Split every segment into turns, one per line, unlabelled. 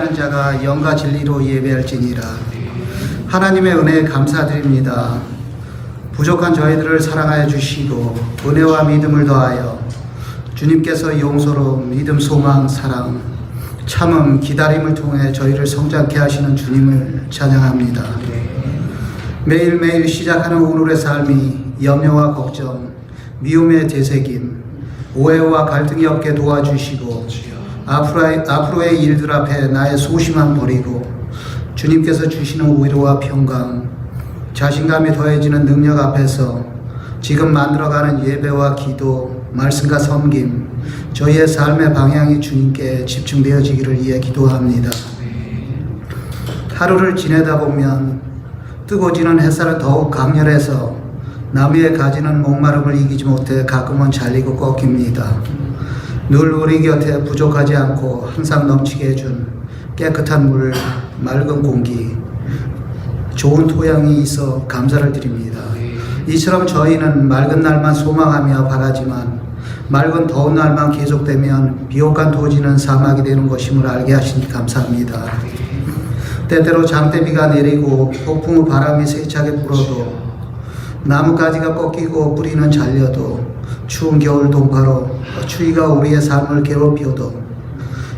예배하는 자가 영과 진리로 예배할지니라. 하나님의 은혜에 감사드립니다. 부족한 저희들을 사랑하여 주시고 은혜와 믿음을 더하여 주님께서 용서로 믿음, 소망, 사랑, 참음, 기다림을 통해 저희를 성장케 하시는 주님을 찬양합니다. 매일매일 시작하는 오늘의 삶이 염려와 걱정, 미움의 되새김, 오해와 갈등이 없게 도와주시고 앞으로의 일들 앞에 나의 소심함 버리고 주님께서 주시는 위로와 평강, 자신감이 더해지는 능력 앞에서 지금 만들어가는 예배와 기도, 말씀과 섬김, 저희의 삶의 방향이 주님께 집중되어지기를 위해 기도합니다. 하루를 지내다 보면 뜨거워지는 햇살은 더욱 강렬해서 나무에 가지는 목마름을 이기지 못해 가끔은 잘리고 꺾입니다. 늘 우리 곁에 부족하지 않고 항상 넘치게 해준 깨끗한 물, 맑은 공기, 좋은 토양이 있어 감사를 드립니다. 이처럼 저희는 맑은 날만 소망하며 바라지만 맑은 더운 날만 계속되면 비옥한 토지는 사막이 되는 것임을 알게 하시니 감사합니다. 때때로 장대비가 내리고 폭풍우 바람이 세차게 불어도 나뭇가지가 꺾이고 뿌리는 잘려도 추운 겨울 동파로 추위가 우리의 삶을 괴롭혀도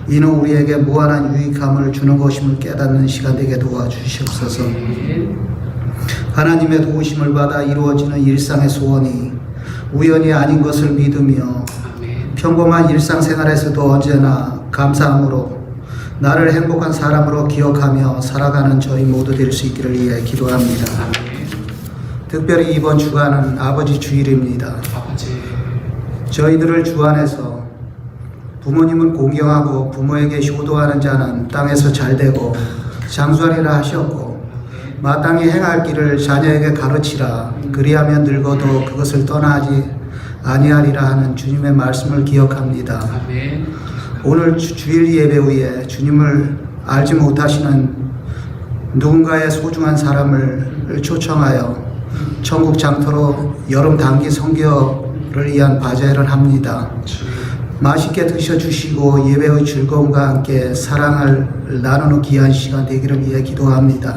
이는 우리에게 무한한 유익함을 주는 것임을 깨닫는 시간 되게 도와주시옵소서. 하나님의 도우심을 받아 이루어지는 일상의 소원이 우연이 아닌 것을 믿으며 평범한 일상생활에서도 언제나 감사함으로 나를 행복한 사람으로 기억하며 살아가는 저희 모두 될 수 있기를 위해 기도합니다. 특별히 이번 주간은 아버지 주일입니다. 저희들을 주 안에서 부모님은 공경하고 부모에게 효도하는 자는 땅에서 잘되고 장수하리라 하셨고 마땅히 행할 길을 자녀에게 가르치라 그리하면 늙어도 그것을 떠나지 아니하리라 하는 주님의 말씀을 기억합니다. 오늘 주일 예배 후에 주님을 알지 못하시는 누군가의 소중한 사람을 초청하여 천국 장터로 여름 단기 선교를 위한 바자회를 합니다. 맛있게 드셔주시고 예배의 즐거움과 함께 사랑을 나누는 귀한 시간 되기를 위해 기도합니다.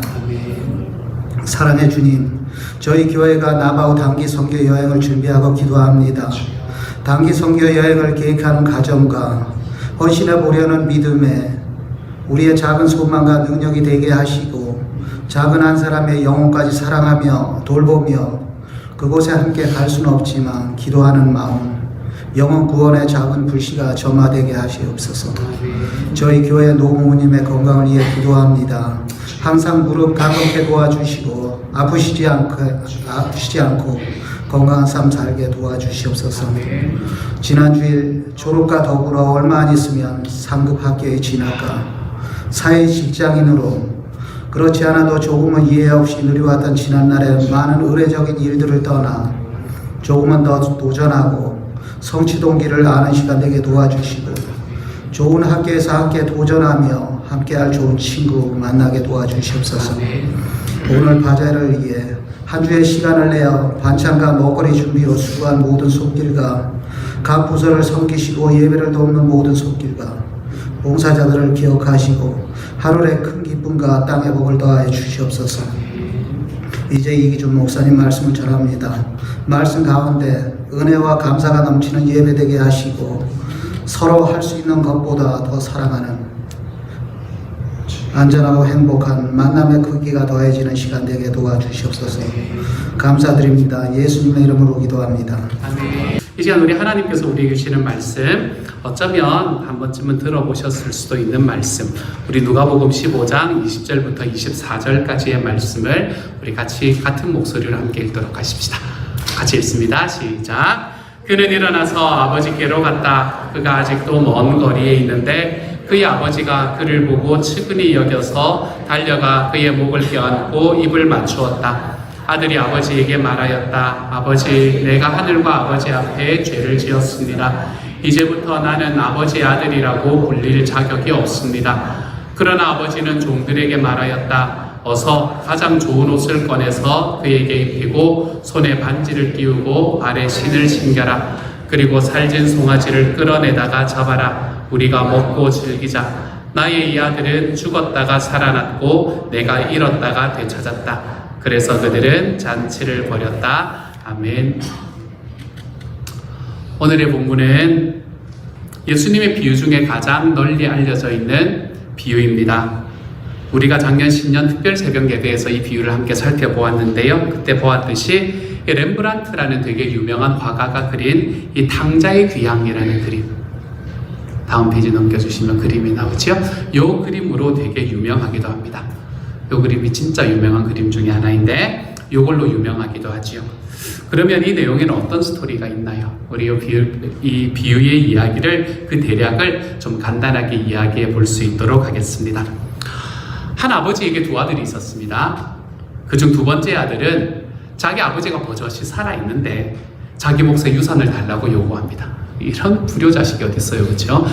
사랑의 주님, 저희 교회가 나바우 단기 선교 여행을 준비하고 기도합니다. 단기 선교 여행을 계획하는 가정과 헌신해 보려는 믿음에 우리의 작은 소망과 능력이 되게 하시고 작은 한 사람의 영혼까지 사랑하며 돌보며 그곳에 함께 갈 수는 없지만 기도하는 마음, 영혼 구원의 작은 불씨가 점화되게 하시옵소서. 저희 교회 노부모님의 건강을 위해 기도합니다. 항상 무릎 가볍게 도와주시고 아프시지 않고 건강한 삶 살게 도와주시옵소서. 지난 주일 졸업과 더불어 얼마 안 있으면 상급 학교에 진학과 사회 직장인으로 그렇지 않아도 조금은 이해 없이 누려왔던 지난날의 많은 의례적인 일들을 떠나 조금은 더 도전하고 성취 동기를 아는 시간 되게 도와주시고 좋은 학교에서 함께 도전하며 함께할 좋은 친구 만나게 도와주시옵소서. 오늘 바자회를 위해 한 주의 시간을 내어 반찬과 먹거리 준비로 수고한 모든 손길과 각 부서를 섬기시고 예배를 돕는 모든 손길과 봉사자들을 기억하시고 하루의 큰 기쁨과 땅의 복을 더하여 주시옵소서. 이제 이기준 목사님 말씀을 전합니다. 말씀 가운데 은혜와 감사가 넘치는 예배되게 하시고 서로 할 수 있는 것보다 더 사랑하는 안전하고 행복한 만남의 크기가 더해지는 시간 되게 도와주시옵소서. 감사드립니다. 예수님의 이름으로 기도합니다.
아멘. 이 시간 우리 하나님께서 우리에게 주시는 말씀, 어쩌면 한 번쯤은 들어보셨을 수도 있는 말씀, 우리 누가복음 15장 20절부터 24절까지의 말씀을 우리 같이 같은 목소리로 함께 읽도록 하십시다. 같이 읽습니다. 시작. 그는 일어나서 아버지께로 갔다. 그가 아직도 먼 거리에 있는데 그의 아버지가 그를 보고 측은히 여겨서 달려가 그의 목을 껴안고 입을 맞추었다. 아들이 아버지에게 말하였다. 아버지, 내가 하늘과 아버지 앞에 죄를 지었습니다. 이제부터 나는 아버지의 아들이라고 불릴 자격이 없습니다. 그러나 아버지는 종들에게 말하였다. 어서 가장 좋은 옷을 꺼내서 그에게 입히고 손에 반지를 끼우고 발에 신을 신겨라. 그리고 살진 송아지를 끌어내다가 잡아라. 우리가 먹고 즐기자. 나의 이 아들은 죽었다가 살아났고 내가 잃었다가 되찾았다. 그래서 그들은 잔치를 벌였다. 아멘. 오늘의 본문은 예수님의 비유 중에 가장 널리 알려져 있는 비유입니다. 우리가 작년 신년 특별 새벽 예배에서 이 비유를 함께 살펴보았는데요. 그때 보았듯이 렘브란트라는 되게 유명한 화가가 그린 이 탕자의 귀향이라는 그림, 다음 페이지 넘겨주시면 그림이 나오죠. 이 그림으로 되게 유명하기도 합니다. 이 그림이 진짜 유명한 그림 중에 하나인데 이걸로 유명하기도 하지요. 그러면 이 내용에는 어떤 스토리가 있나요? 우리 이 비유의 이야기를, 그 대략을 좀 간단하게 이야기해 볼 수 있도록 하겠습니다. 한 아버지에게 두 아들이 있었습니다. 그중 두 번째 아들은 자기 아버지가 버젓이 살아있는데 자기 몫의 유산을 달라고 요구합니다. 이런 불효자식이 어딨어요, 그렇죠?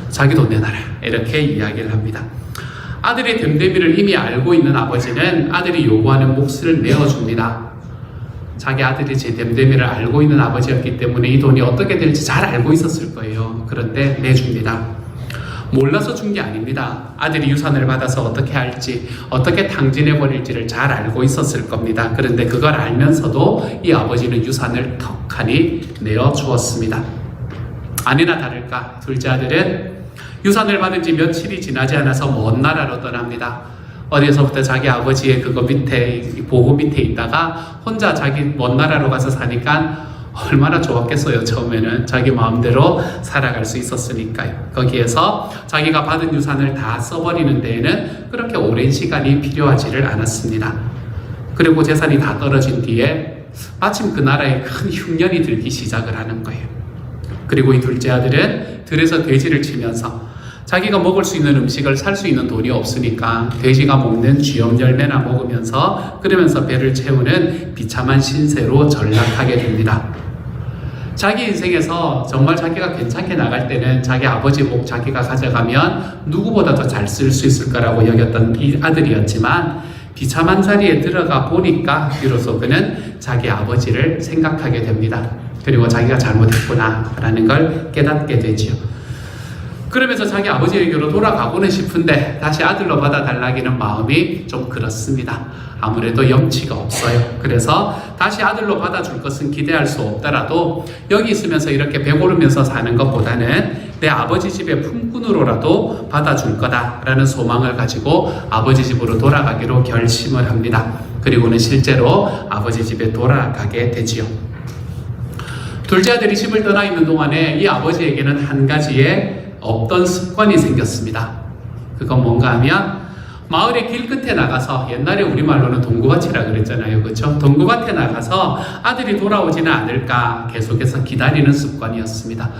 자기 돈 내놔라, 이렇게 이야기를 합니다. 아들의 됨됨이를 이미 알고 있는 아버지는 아들이 요구하는 몫을 내어줍니다. 자기 아들이 제 됨됨이를 알고 있는 아버지였기 때문에 이 돈이 어떻게 될지 잘 알고 있었을 거예요. 그런데 내줍니다. 몰라서 준 게 아닙니다. 아들이 유산을 받아서 어떻게 할지, 어떻게 탕진해버릴지를 잘 알고 있었을 겁니다. 그런데 그걸 알면서도 이 아버지는 유산을 턱하니 내어주었습니다. 아니나 다를까 둘째 아들은 유산을 받은 지 며칠이 지나지 않아서 먼 나라로 떠납니다. 어디서부터 자기 아버지의 그거 밑에, 보고 밑에 있다가 혼자 자기 먼 나라로 가서 사니까 얼마나 좋았겠어요. 처음에는 자기 마음대로 살아갈 수 있었으니까요. 거기에서 자기가 받은 유산을 다 써버리는 데에는 그렇게 오랜 시간이 필요하지를 않았습니다. 그리고 재산이 다 떨어진 뒤에 마침 그 나라에 큰 흉년이 들기 시작을 하는 거예요. 그리고 이 둘째 아들은 들에서 돼지를 치면서 자기가 먹을 수 있는 음식을 살 수 있는 돈이 없으니까 돼지가 먹는 쥐염 열매나 먹으면서, 그러면서 배를 채우는 비참한 신세로 전락하게 됩니다. 자기 인생에서 정말 자기가 괜찮게 나갈 때는 자기 아버지 복 자기가 가져가면 누구보다 더 잘 쓸 수 있을 거라고 여겼던 이 아들이었지만 비참한 자리에 들어가 보니까 비로소 그는 자기 아버지를 생각하게 됩니다. 그리고 자기가 잘못했구나 라는 걸 깨닫게 되지요. 그러면서 자기 아버지에게로 돌아가고는 싶은데 다시 아들로 받아달라기는 마음이 좀 그렇습니다. 아무래도 염치가 없어요. 그래서 다시 아들로 받아줄 것은 기대할 수 없더라도 여기 있으면서 이렇게 배고르면서 사는 것보다는 내 아버지 집의 품꾼으로라도 받아줄 거다라는 소망을 가지고 아버지 집으로 돌아가기로 결심을 합니다. 그리고는 실제로 아버지 집에 돌아가게 되지요. 둘째 아들이 집을 떠나 있는 동안에 이 아버지에게는 한 가지의 없던 습관이 생겼습니다. 그건 뭔가 하면 마을의 길 끝에 나가서, 옛날에 우리말로는 동구밭이라 그랬잖아요, 그렇죠? 동구밭에 나가서 아들이 돌아오지는 않을까 계속해서 기다리는 습관이었습니다.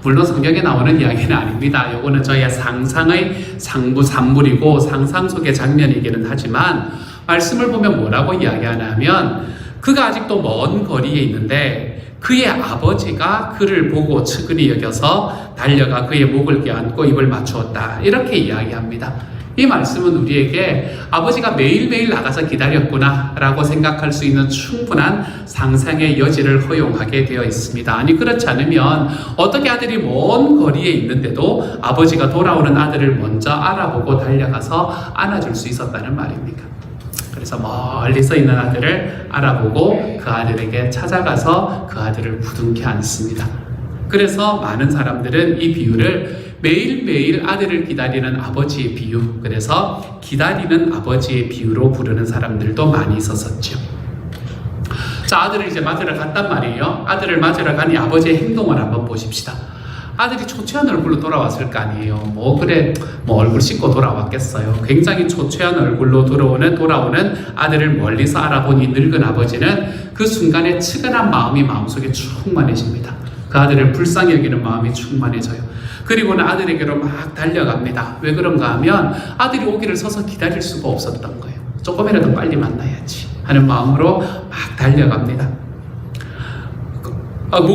물론 성경에 나오는 이야기는 아닙니다. 요거는 저희의 상상의 산물이고 상상 속의 장면이기는 하지만 말씀을 보면 뭐라고 이야기하나 하면 그가 아직도 먼 거리에 있는데 그의 아버지가 그를 보고 측은히 여겨서 달려가 그의 목을 껴안고 입을 맞추었다, 이렇게 이야기합니다. 이 말씀은 우리에게 아버지가 매일매일 나가서 기다렸구나 라고 생각할 수 있는 충분한 상상의 여지를 허용하게 되어 있습니다. 아니 그렇지 않으면 어떻게 아들이 먼 거리에 있는데도 아버지가 돌아오는 아들을 먼저 알아보고 달려가서 안아줄 수 있었다는 말입니까? 그래서 멀리 서 있는 아들을 알아보고 그 아들에게 찾아가서 그 아들을 부둥켜 안습니다. 그래서 많은 사람들은 이 비유를 매일매일 아들을 기다리는 아버지의 비유, 그래서 기다리는 아버지의 비유로 부르는 사람들도 많이 있었었죠. 자, 아들을 이제 맞으러 갔단 말이에요. 아들을 맞으러 가니 아버지의 행동을 한번 보십시다. 아들이 초췌한 얼굴로 돌아왔을 거 아니에요. 얼굴 씻고 돌아왔겠어요. 굉장히 초췌한 얼굴로 돌아오는 아들을 멀리서 알아본 이 늙은 아버지는 그 순간에 측은한 마음이 마음속에 충만해집니다. 그 아들을 불쌍히 여기는 마음이 충만해져요. 그리고는 아들에게로 막 달려갑니다. 왜 그런가 하면 아들이 오기를 서서 기다릴 수가 없었던 거예요. 조금이라도 빨리 만나야지 하는 마음으로 막 달려갑니다.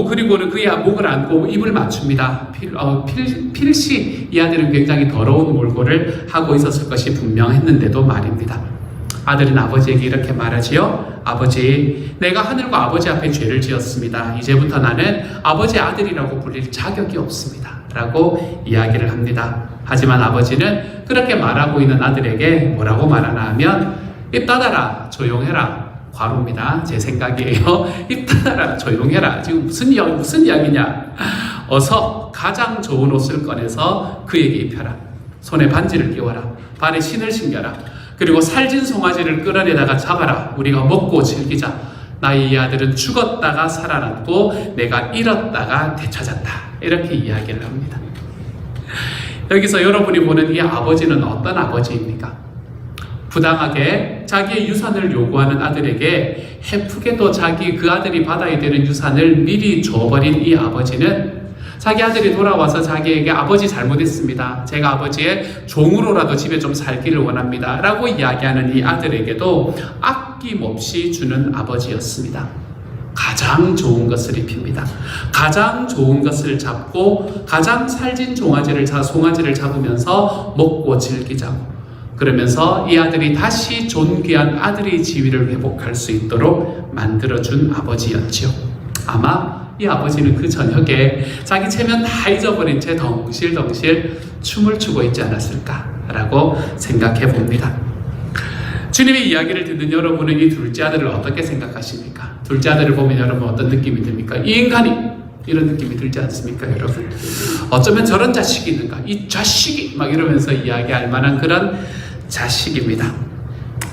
그리고는 그의 목을 안고 입을 맞춥니다. 필시 이 아들은 굉장히 더러운 몰골을 하고 있었을 것이 분명했는데도 말입니다. 아들은 아버지에게 이렇게 말하지요. 아버지, 내가 하늘과 아버지 앞에 죄를 지었습니다. 이제부터 나는 아버지의 아들이라고 불릴 자격이 없습니다. 라고 이야기를 합니다. 하지만 아버지는 그렇게 말하고 있는 아들에게 뭐라고 말하나 하면 입 닫아라, 조용해라. 과로입니다. 제 생각이에요. 입 닫아라, 조용해라. 지금 무슨 이야기냐? 어서 가장 좋은 옷을 꺼내서 그에게 입혀라. 손에 반지를 끼워라. 발에 신을 신겨라. 그리고 살진 송아지를 끌어내다가 잡아라. 우리가 먹고 즐기자. 나의 이 아들은 죽었다가 살아났고 내가 잃었다가 되찾았다. 이렇게 이야기를 합니다. 여기서 여러분이 보는 이 아버지는 어떤 아버지입니까? 부당하게 자기의 유산을 요구하는 아들에게 헤프게도 그 아들이 받아야 되는 유산을 미리 줘버린 이 아버지는 자기 아들이 돌아와서 자기에게 아버지 잘못했습니다. 제가 아버지의 종으로라도 집에 좀 살기를 원합니다. 라고 이야기하는 이 아들에게도 아낌없이 주는 아버지였습니다. 가장 좋은 것을 입힙니다. 가장 좋은 것을 잡고 가장 살진 송아지를 잡으면서 먹고 즐기자고. 그러면서 이 아들이 다시 존귀한 아들의 지위를 회복할 수 있도록 만들어준 아버지였지요. 아마 이 아버지는 그 저녁에 자기 체면 다 잊어버린 채 덩실덩실 춤을 추고 있지 않았을까라고 생각해 봅니다. 주님의 이야기를 듣는 여러분은 이 둘째 아들을 어떻게 생각하십니까? 둘째 아들을 보면 여러분 어떤 느낌이 듭니까? 이 인간이 이런 느낌이 들지 않습니까, 여러분? 어쩌면 저런 자식이 있는가? 이 자식이 막 이러면서 이야기할 만한 그런 자식입니다.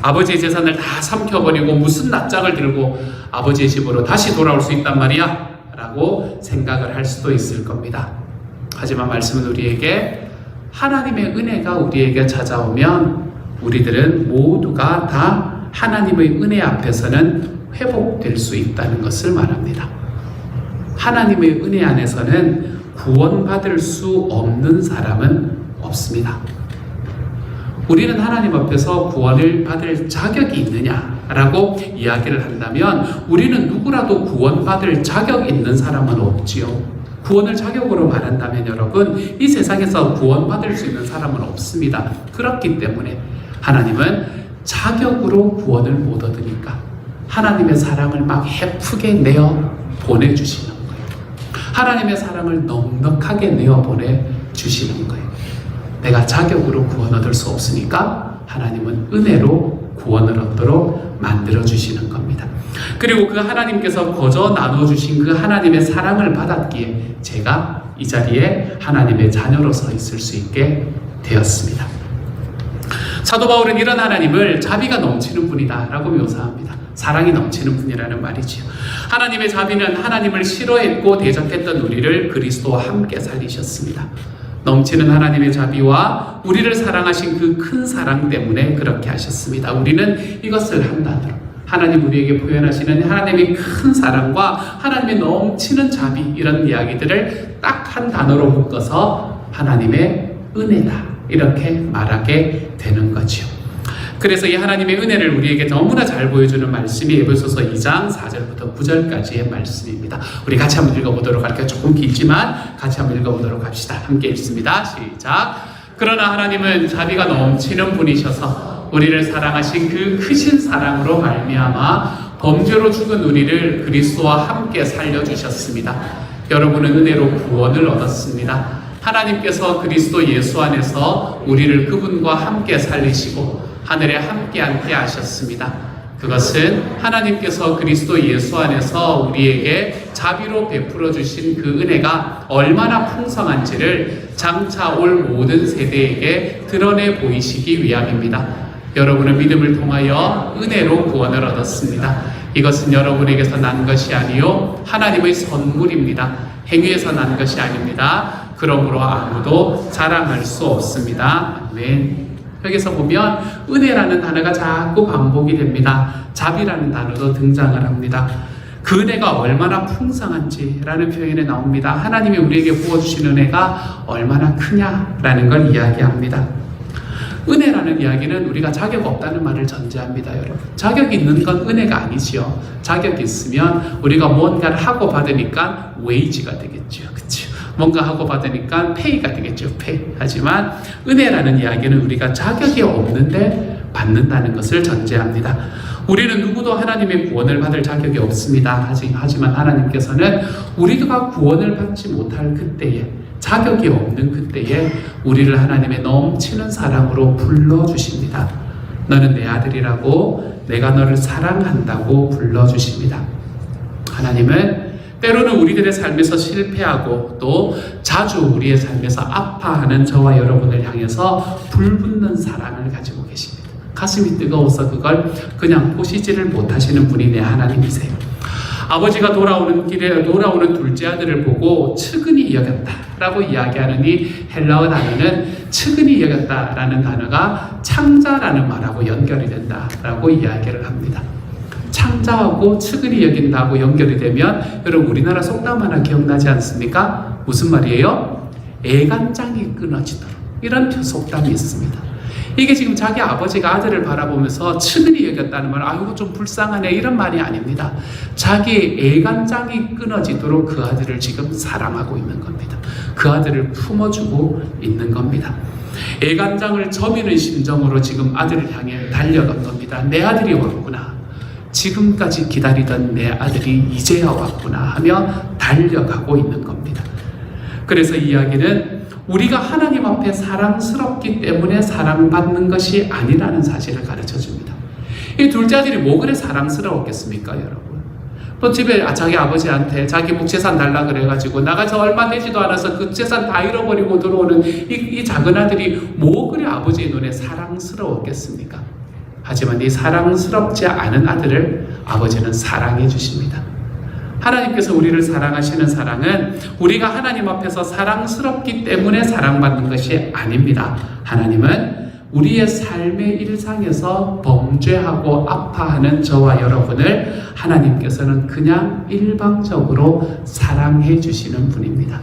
아버지의 재산을 다 삼켜버리고 무슨 낯짝을 들고 아버지의 집으로 다시 돌아올 수 있단 말이야? 라고 생각을 할 수도 있을 겁니다. 하지만 말씀은 우리에게 하나님의 은혜가 우리에게 찾아오면 우리들은 모두가 다 하나님의 은혜 앞에서는 회복될 수 있다는 것을 말합니다. 하나님의 은혜 안에서는 구원받을 수 없는 사람은 없습니다. 우리는 하나님 앞에서 구원을 받을 자격이 있느냐라고 이야기를 한다면 우리는 누구라도 구원받을 자격 있는 사람은 없지요. 구원을 자격으로 말한다면 여러분, 이 세상에서 구원받을 수 있는 사람은 없습니다. 그렇기 때문에 하나님은 자격으로 구원을 못 얻으니까 하나님의 사랑을 막 헤프게 내어 보내주시는 거예요. 하나님의 사랑을 넉넉하게 내어 보내주시는 거예요. 내가 자격으로 구원 얻을 수 없으니까 하나님은 은혜로 구원을 얻도록 만들어주시는 겁니다. 그리고 그 하나님께서 거저 나눠주신 그 하나님의 사랑을 받았기에 제가 이 자리에 하나님의 자녀로 서 있을 수 있게 되었습니다. 사도 바울은 이런 하나님을 자비가 넘치는 분이다 라고 묘사합니다. 사랑이 넘치는 분이라는 말이지요. 하나님의 자비는 하나님을 싫어했고 대적했던 우리를 그리스도와 함께 살리셨습니다. 넘치는 하나님의 자비와 우리를 사랑하신 그 큰 사랑 때문에 그렇게 하셨습니다. 우리는 이것을 한 단어로 하나님 우리에게 표현하시는 하나님의 큰 사랑과 하나님의 넘치는 자비 이런 이야기들을 딱 한 단어로 묶어서 하나님의 은혜다 이렇게 말하게 되는 거죠. 그래서 이 하나님의 은혜를 우리에게 너무나 잘 보여주는 말씀이 에베소서 2장 4절부터 9절까지의 말씀입니다. 우리 같이 한번 읽어보도록 할게요. 조금 길지만 같이 한번 읽어보도록 합시다. 함께 읽습니다. 시작. 그러나 하나님은 자비가 넘치는 분이셔서 우리를 사랑하신 그 크신 사랑으로 말미암아 범죄로 죽은 우리를 그리스도와 함께 살려주셨습니다. 여러분은 은혜로 구원을 얻었습니다. 하나님께서 그리스도 예수 안에서 우리를 그분과 함께 살리시고 하늘에 함께 앉게 하셨습니다. 그것은 하나님께서 그리스도 예수 안에서 우리에게 자비로 베풀어 주신 그 은혜가 얼마나 풍성한지를 장차 올 모든 세대에게 드러내 보이시기 위함입니다. 여러분은 믿음을 통하여 은혜로 구원을 얻었습니다. 이것은 여러분에게서 난 것이 아니요 하나님의 선물입니다. 행위에서 난 것이 아닙니다. 그러므로 아무도 자랑할 수 없습니다. 아멘. 여기서 보면 은혜라는 단어가 자꾸 반복이 됩니다. 자비라는 단어도 등장을 합니다. 그 은혜가 얼마나 풍성한지라는 표현이 나옵니다. 하나님이 우리에게 부어주신 은혜가 얼마나 크냐라는 걸 이야기합니다. 은혜라는 이야기는 우리가 자격 없다는 말을 전제합니다, 여러분. 자격 있는 건 은혜가 아니지요. 자격이 있으면 우리가 뭔가를 하고 받으니까 웨이지가 되겠죠. 그렇죠? 뭔가 하고 받으니까 페이가 되겠죠. 페이. 하지만 은혜라는 이야기는 우리가 자격이 없는데 받는다는 것을 전제합니다. 우리는 누구도 하나님의 구원을 받을 자격이 없습니다. 하지만 하나님께서는 우리가 구원을 받지 못할 그때에, 자격이 없는 그때에 우리를 하나님의 넘치는 사랑으로 불러주십니다. 너는 내 아들이라고, 내가 너를 사랑한다고 불러주십니다. 하나님은 때로는 우리들의 삶에서 실패하고 또 자주 우리의 삶에서 아파하는 저와 여러분을 향해서 불붙는 사랑을 가지고 계십니다. 가슴이 뜨거워서 그걸 그냥 보시지를 못하시는 분이 내 하나님이세요. 아버지가 돌아오는 길에 돌아오는 둘째 아들을 보고 측은히 여겼다라고 이야기하는 이 헬라어 단어는 측은히 여겼다라는 단어가 창자라는 말하고 연결이 된다라고 이야기를 합니다. 창자하고 측은히 여긴다고 연결이 되면 여러분 우리나라 속담 하나 기억나지 않습니까? 무슨 말이에요? 애간장이 끊어지도록, 이런 속담이 있습니다. 이게 지금 자기 아버지가 아들을 바라보면서 측은히 여겼다는 말, 아이고 좀 불쌍하네, 이런 말이 아닙니다. 자기 애간장이 끊어지도록 그 아들을 지금 사랑하고 있는 겁니다. 그 아들을 품어주고 있는 겁니다. 애간장을 저미는 심정으로 지금 아들을 향해 달려간 겁니다. 내 아들이 왔구나, 지금까지 기다리던 내 아들이 이제야 왔구나 하며 달려가고 있는 겁니다. 그래서 이야기는 우리가 하나님 앞에 사랑스럽기 때문에 사랑받는 것이 아니라는 사실을 가르쳐 줍니다. 이 둘째 아들이 뭐 그래 사랑스러웠겠습니까, 여러분? 또 집에 자기 아버지한테 자기 묵재산 달라 그래가지고 나가서 얼마 되지도 않아서 그 재산 다 잃어버리고 들어오는 이 작은 아들이 뭐 그래 아버지의 눈에 사랑스러웠겠습니까? 하지만 이 사랑스럽지 않은 아들을 아버지는 사랑해 주십니다. 하나님께서 우리를 사랑하시는 사랑은 우리가 하나님 앞에서 사랑스럽기 때문에 사랑받는 것이 아닙니다. 하나님은 우리의 삶의 일상에서 범죄하고 아파하는 저와 여러분을 하나님께서는 그냥 일방적으로 사랑해 주시는 분입니다.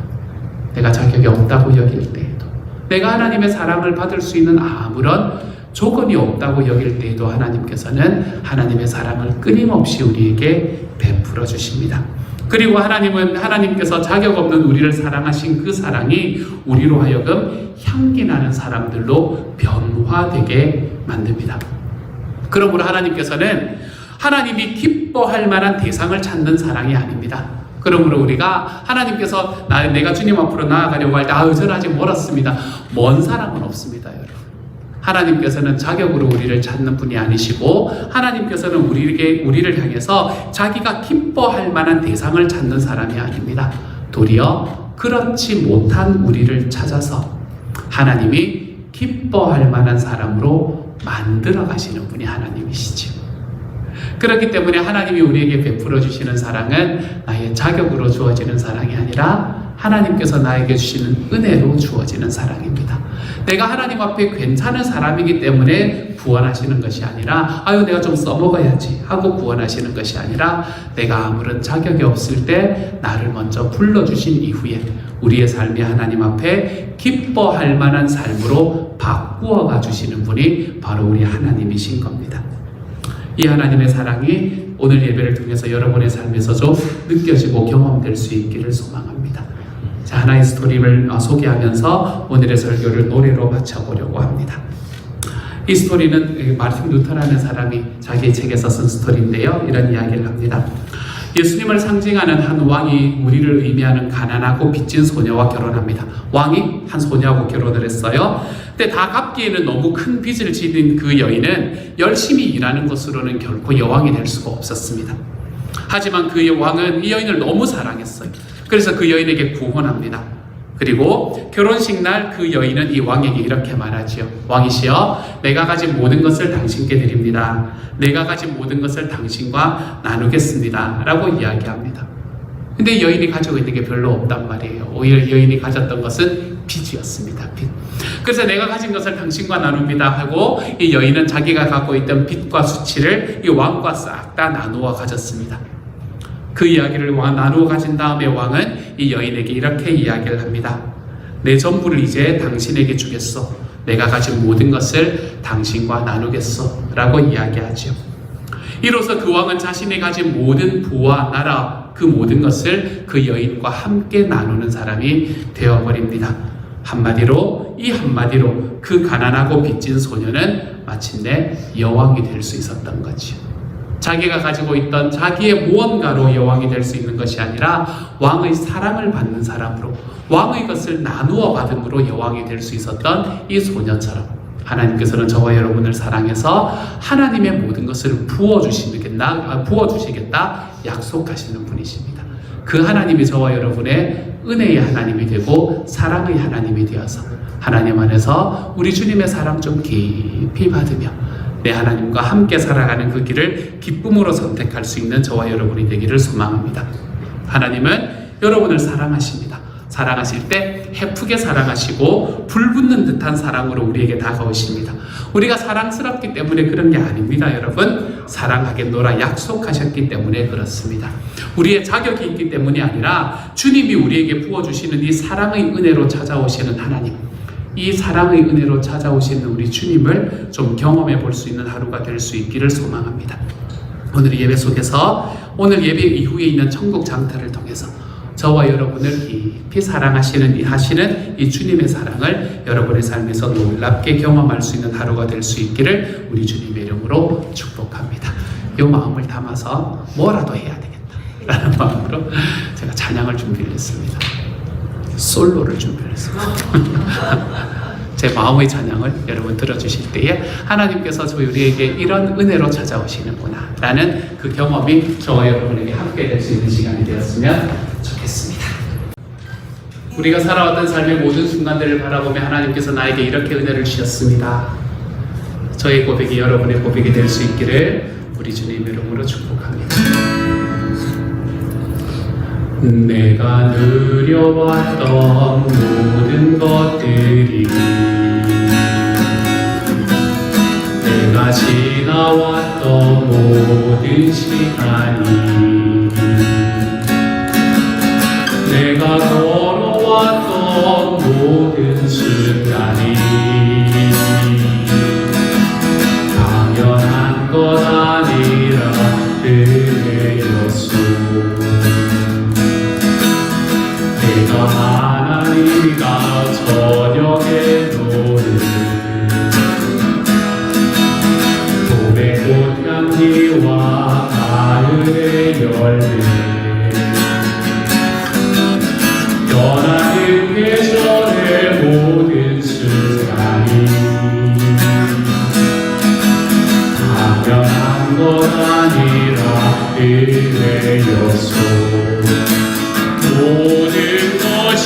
내가 자격이 없다고 여길 때에도, 내가 하나님의 사랑을 받을 수 있는 아무런 조건이 없다고 여길 때에도 하나님께서는 하나님의 사랑을 끊임없이 우리에게 베풀어 주십니다. 그리고 하나님께서 자격 없는 우리를 사랑하신 그 사랑이 우리로 하여금 향기 나는 사람들로 변화되게 만듭니다. 그러므로 하나님께서는 하나님이 기뻐할 만한 대상을 찾는 사랑이 아닙니다. 그러므로 우리가 하나님께서 내가 주님 앞으로 나아가려고 할 때 저는 아직 멀었습니다. 먼 사랑은 없습니다, 여러분. 하나님께서는 자격으로 우리를 찾는 분이 아니시고 하나님께서는 우리를 향해서 자기가 기뻐할 만한 대상을 찾는 사람이 아닙니다. 도리어 그렇지 못한 우리를 찾아서 하나님이 기뻐할 만한 사람으로 만들어 가시는 분이 하나님이시죠. 그렇기 때문에 하나님이 우리에게 베풀어 주시는 사랑은 나의 자격으로 주어지는 사랑이 아니라 하나님께서 나에게 주시는 은혜로 주어지는 사랑입니다. 내가 하나님 앞에 괜찮은 사람이기 때문에 구원하시는 것이 아니라 내가 좀 써먹어야지 하고 구원하시는 것이 아니라 내가 아무런 자격이 없을 때 나를 먼저 불러주신 이후에 우리의 삶이 하나님 앞에 기뻐할 만한 삶으로 바꾸어 가주시는 분이 바로 우리 하나님이신 겁니다. 이 하나님의 사랑이 오늘 예배를 통해서 여러분의 삶에서 좀 느껴지고 경험될 수 있기를 소망합니다. 자, 하나의 스토리를 소개하면서 오늘의 설교를 노래로 마쳐보려고 합니다. 이 스토리는 마틴 루터라는 사람이 자기 책에서 쓴 스토리인데요. 이런 이야기를 합니다. 예수님을 상징하는 한 왕이 우리를 의미하는 가난하고 빚진 소녀와 결혼합니다. 왕이 한 소녀하고 결혼을 했어요. 근데 다 갚기에는 너무 큰 빚을 지닌 그 여인은 열심히 일하는 것으로는 결코 여왕이 될 수가 없었습니다. 하지만 그 왕은 이 여인을 너무 사랑했어요. 그래서 그 여인에게 구원합니다. 그리고 결혼식 날 그 여인은 이 왕에게 이렇게 말하지요. 왕이시여, 내가 가진 모든 것을 당신께 드립니다. 내가 가진 모든 것을 당신과 나누겠습니다. 라고 이야기합니다. 근데 여인이 가지고 있는 게 별로 없단 말이에요. 오히려 여인이 가졌던 것은 빚이었습니다. 빚. 그래서 내가 가진 것을 당신과 나눕니다 하고 이 여인은 자기가 갖고 있던 빚과 수치를 이 왕과 싹 다 나누어 가졌습니다. 그 이야기를 나누어 가진 다음에 왕은 이 여인에게 이렇게 이야기를 합니다. 내 전부를 이제 당신에게 주겠소. 내가 가진 모든 것을 당신과 나누겠소. 라고 이야기하죠. 이로써 그 왕은 자신이 가진 모든 부와 나라, 그 모든 것을 그 여인과 함께 나누는 사람이 되어버립니다. 한마디로 그 가난하고 빚진 소녀는 마침내 여왕이 될 수 있었던 거죠. 자기가 가지고 있던 자기의 무언가로 여왕이 될 수 있는 것이 아니라 왕의 사랑을 받는 사람으로, 왕의 것을 나누어 받음으로 여왕이 될 수 있었던 이 소녀처럼 하나님께서는 저와 여러분을 사랑해서 하나님의 모든 것을 부어주시겠다 약속하시는 분이십니다. 그 하나님이 저와 여러분의 은혜의 하나님이 되고 사랑의 하나님이 되어서 하나님 안에서 우리 주님의 사랑 좀 깊이 받으며 내 하나님과 함께 살아가는 그 길을 기쁨으로 선택할 수 있는 저와 여러분이 되기를 소망합니다. 하나님은 여러분을 사랑하십니다. 사랑하실 때 해프게 사랑하시고 불붙는 듯한 사랑으로 우리에게 다가오십니다. 우리가 사랑스럽기 때문에 그런 게 아닙니다, 여러분. 사랑하겠노라 약속하셨기 때문에 그렇습니다. 우리의 자격이 있기 때문이 아니라 주님이 우리에게 부어주시는 이 사랑의 은혜로 찾아오시는 하나님, 이 사랑의 은혜로 찾아오시는 우리 주님을 좀 경험해 볼 수 있는 하루가 될 수 있기를 소망합니다. 오늘 예배 속에서 오늘 예배 이후에 있는 천국 장터를 통해서 저와 여러분을 깊이 사랑하시는 이 주님의 사랑을 여러분의 삶에서 놀랍게 경험할 수 있는 하루가 될 수 있기를 우리 주님의 이름으로 축복합니다. 이 마음을 담아서 뭐라도 해야 되겠다라는 마음으로 제가 찬양을 준비를 했습니다. 솔로를 준비를 했습니다. 제 마음의 찬양을 여러분 들어주실 때에 하나님께서 우리에게 이런 은혜로 찾아오시는구나 라는 그 경험이 저와 여러분에게 함께 될 수 있는 시간이 되었으면 좋겠습니다. 우리가 살아왔던 삶의 모든 순간들을 바라보며 하나님께서 나에게 이렇게 은혜를 주셨습니다. 저의 고백이 여러분의 고백이 될 수 있기를 우리 주님 이름으로 축복합니다. 내가 누려왔던 모든 것들이, 내가 지나왔던 모든 시간이, 내가 걸어왔던 모든 순간이 당연한 것 아니라 은혜였소. 내가 하나님과 저녁에 노는 봄의 꽃향기와 가을의 열매, 변하는 계절의 모든 순간이 당연한 것 아니라 은혜였소. 모든 것이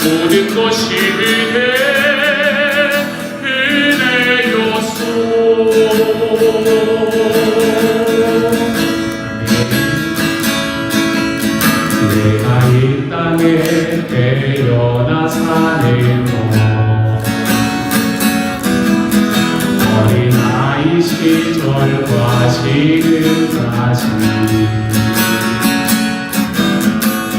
모든 것이 은혜였소. 내가 이 땅에 태어나 사는 것, 어린아이 시절과 지금까지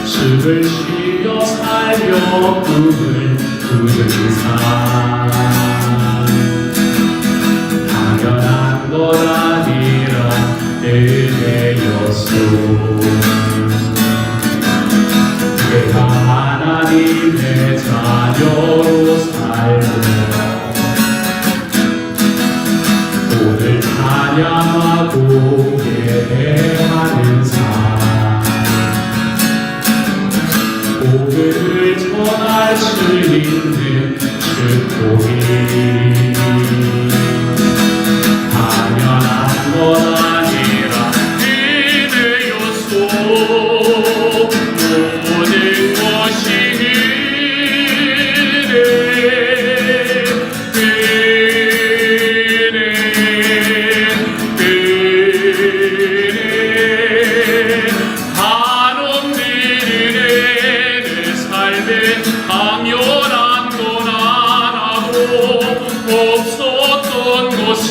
숨을 쉬어 살며 꿈을 꾸는 삶, 당연한 것 아니라 은혜였소. 내가 하나님의 자녀로 살고 오늘 찬양하고 예배하는 삶, 복음을 전할 수 있는 축복이 당연한 것 아니라 은혜였소. 모든 것이 당연한 건 하나도 없었던 것이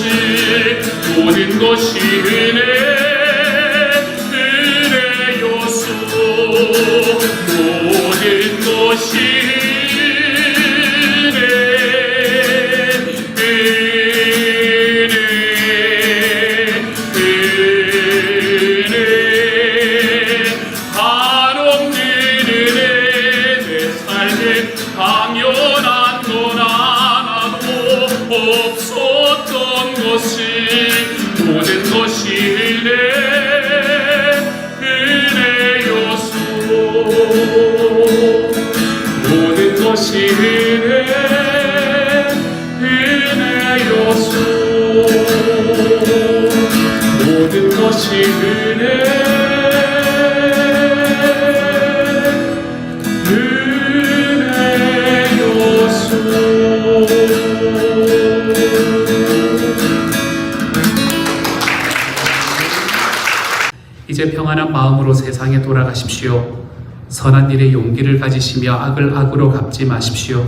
모든 것이 은혜였소. 당연한 건 하나도 없었던 것이 모든 것이 은혜였소. 모든 것이 은혜였소. 모든 것이 이제 평안한 마음으로 세상에 돌아가십시오. 선한 일에 용기를 가지시며 악을 악으로 갚지 마십시오.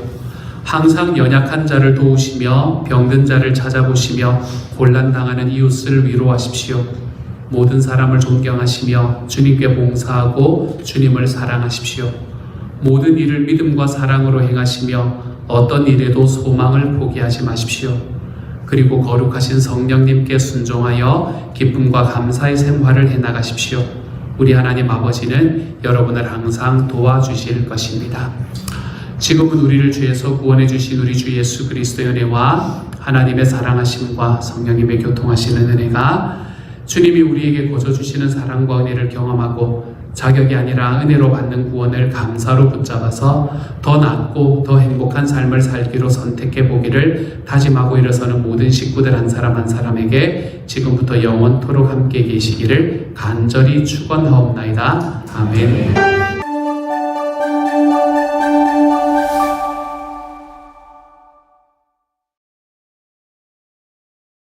항상 연약한 자를 도우시며 병든 자를 찾아보시며 곤란당하는 이웃을 위로하십시오. 모든 사람을 존경하시며 주님께 봉사하고 주님을 사랑하십시오. 모든 일을 믿음과 사랑으로 행하시며 어떤 일에도 소망을 포기하지 마십시오. 그리고 거룩하신 성령님께 순종하여 기쁨과 감사의 생활을 해나가십시오. 우리 하나님 아버지는 여러분을 항상 도와주실 것입니다. 지금은 우리를 죄에서 구원해 주신 우리 주 예수 그리스도의 은혜와 하나님의 사랑하심과 성령님의 교통하시는 은혜가 주님이 우리에게 거저 주시는 사랑과 은혜를 경험하고 자격이 아니라 은혜로 받는 구원을 감사로 붙잡아서 더 낫고 더 행복한 삶을 살기로 선택해 보기를 다짐하고 일어서는 모든 식구들 한 사람 한 사람에게 지금부터 영원토록 함께 계시기를 간절히 축원하옵나이다. 아멘.